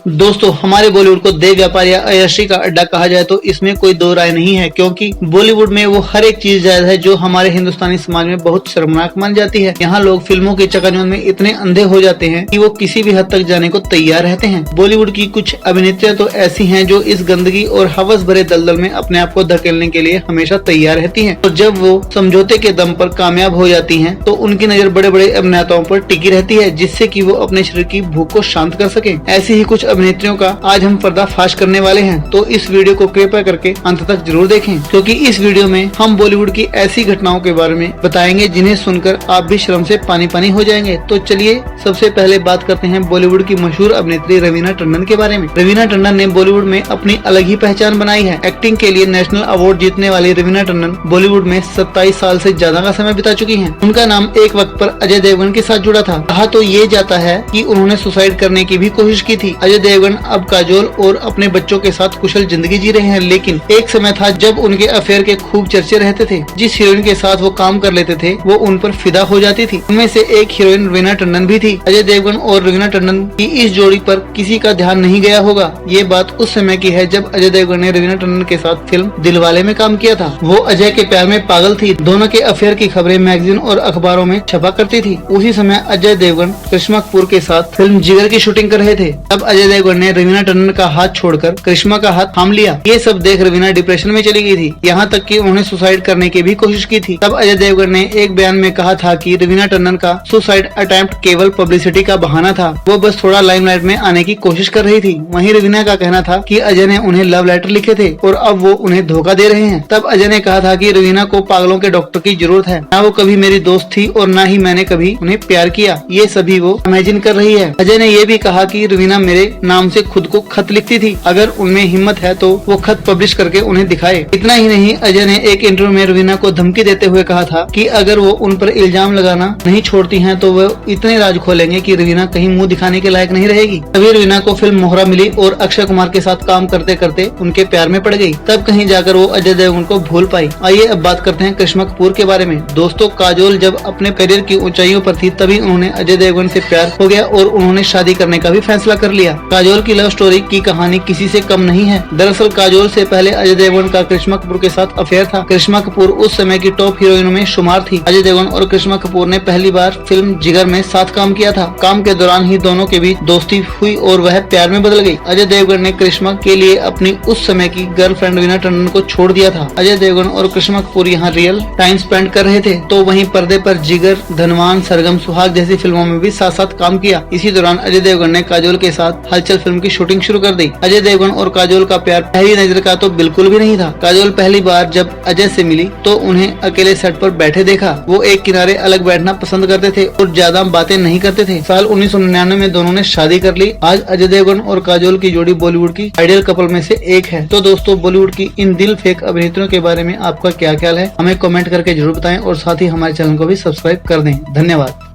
दोस्तों, हमारे बॉलीवुड को देह व्यापार या अय्याशी का अड्डा कहा जाए तो इसमें कोई दो राय नहीं है, क्योंकि बॉलीवुड में वो हर एक चीज जायज है जो हमारे हिंदुस्तानी समाज में बहुत शर्मनाक मान जाती है। यहाँ लोग फिल्मों के चकाचौंध में इतने अंधे हो जाते हैं कि वो किसी भी हद तक जाने को तैयार रहते हैं। बॉलीवुड की कुछ अभिनेत्रियां तो ऐसी हैं जो इस गंदगी और हवस भरे दलदल में अपने आप को धकेलने के लिए हमेशा तैयार रहती हैं, और जब वो समझौते के दम पर कामयाब हो जाती हैं तो उनकी नजर बड़े बड़े अभिनेताओं पर टिकी रहती है, जिससे कि वो अपने शरीर की भूख को शांत कर सके। ऐसी ही कुछ अभिनेत्रियों का आज हम पर्दाफाश करने वाले हैं, तो इस वीडियो को कृपया करके अंत तक जरूर देखें, क्योंकि इस वीडियो में हम बॉलीवुड की ऐसी घटनाओं के बारे में बताएंगे जिन्हें सुनकर आप भी शर्म से पानी पानी हो जाएंगे। तो चलिए सबसे पहले बात करते हैं बॉलीवुड की मशहूर अभिनेत्री रवीना टंडन के बारे में। रवीना टंडन ने बॉलीवुड में अपनी अलग ही पहचान बनाई है। एक्टिंग के लिए नेशनल अवार्ड जीतने वाली रवीना टंडन बॉलीवुड में 27 साल से ज्यादा का समय बिता चुकी हैं। उनका नाम एक वक्त पर अजय देवगन के साथ जुड़ा था। कहा तो ये जाता है कि उन्होंने सुसाइड करने की भी कोशिश की थी। अजय देवगन अब काजोल और अपने बच्चों के साथ कुशल जिंदगी जी रहे हैं, लेकिन एक समय था जब उनके अफेयर के खूब चर्चे रहते थे। जिस हीरोइन के साथ वो काम कर लेते थे वो उन पर फिदा हो जाती थी। उनमें से एक हीरोइन रवीना टंडन भी थी। अजय देवगन और रवीना टंडन की इस जोड़ी पर किसी का ध्यान नहीं गया होगा। ये बात उस समय की है जब अजय देवगन ने रवीना टंडन के साथ फिल्म दिलवाले में काम किया था। वो अजय के प्यार में पागल थी। दोनों के अफेयर की खबरें मैगजीन और अखबारों में छपा करती थी। उसी समय अजय देवगन करिश्मा कपूर के साथ फिल्म जिगर की शूटिंग कर रहे थे। तब अजय देवगन ने रवीना टंडन का हाथ छोड़कर करिश्मा का हाथ थाम लिया। ये सब देख रवीना डिप्रेशन में चली गई थी, यहाँ तक कि उन्होंने सुसाइड करने की भी कोशिश की थी। तब अजय देवगन ने एक बयान में कहा था कि रवीना टंडन का सुसाइड अटेम्प्ट केवल पब्लिसिटी का बहाना था, वो बस थोड़ा लाइमलाइट में आने की कोशिश कर रही थी। वहीं रवीना का कहना था कि अजय ने उन्हें लव लेटर लिखे थे और अब वो उन्हें धोखा दे रहे हैं। तब अजय ने कहा था कि रवीना को पागलों के डॉक्टर की जरूरत है, ना वो कभी मेरी दोस्त थी और ना ही मैंने कभी उन्हें प्यार किया। ये सभी वो इमेजिन कर रही है। अजय ने ये भी कहा कि रवीना मेरे नाम से खुद को खत लिखती थी, अगर उनमें हिम्मत है तो वो खत पब्लिश करके उन्हें दिखाए। इतना ही नहीं, अजय ने एक इंटरव्यू में रवीना को धमकी देते हुए कहा था कि अगर वो उन पर इल्जाम लगाना नहीं छोड़ती हैं तो वो इतने राज खोलेंगे कि रवीना कहीं मुंह दिखाने के लायक नहीं रहेगी। तभी रवीना को फिल्म मोहरा मिली और अक्षय कुमार के साथ काम करते करते उनके प्यार में पड़ गई। तब कहीं जाकर वो अजय देवगन को भूल पाई। आइए अब बात करते हैं करिश्मा कपूर के बारे में। दोस्तों, काजोल जब अपने करियर की ऊंचाइयों पर थी तभी उन्होंने अजय देवगन से प्यार हो गया और उन्होंने शादी करने का भी फैसला कर लिया। काजोल की लव स्टोरी की कहानी किसी से कम नहीं है। दरअसल काजोल से पहले अजय देवगन का करिश्मा कपूर के साथ अफेयर था। करिश्मा कपूर उस समय की टॉप हीरोइनों में शुमार थी। अजय देवगन और करिश्मा कपूर ने पहली बार फिल्म जिगर में साथ काम किया था। काम के दौरान ही दोनों के बीच दोस्ती हुई और वह प्यार में बदल गई। अजय देवगन ने करिश्मा के लिए अपनी उस समय की गर्लफ्रेंड रवीना टंडन को छोड़ दिया था। अजय देवगन और करिश्मा कपूर यहाँ रियल टाइम स्पेंड कर रहे थे, तो वहीं पर्दे पर जिगर, धनवान, सरगम, सुहाग जैसी फिल्मों में भी साथ साथ काम किया। इसी दौरान अजय देवगन ने काजोल के साथ हलचल फिल्म की शूटिंग शुरू कर दी। अजय देवगन और काजोल का प्यार पहली नजर का तो बिल्कुल भी नहीं था। काजोल पहली बार जब अजय से मिली तो उन्हें अकेले सेट पर बैठे देखा। वो एक किनारे अलग बैठना पसंद करते थे और ज्यादा बातें नहीं करते थे। साल 1999 में दोनों ने शादी कर ली। आज अजय देवगन और काजोल की जोड़ी बॉलीवुड की आइडियल कपल में से एक है। तो दोस्तों, बॉलीवुड की इन दिल फेक अभिनेत्रियों के बारे में आपका क्या ख्याल है, हमें कमेंट करके जरूर बताएं और साथ ही हमारे चैनल को भी सब्सक्राइब कर दें। धन्यवाद।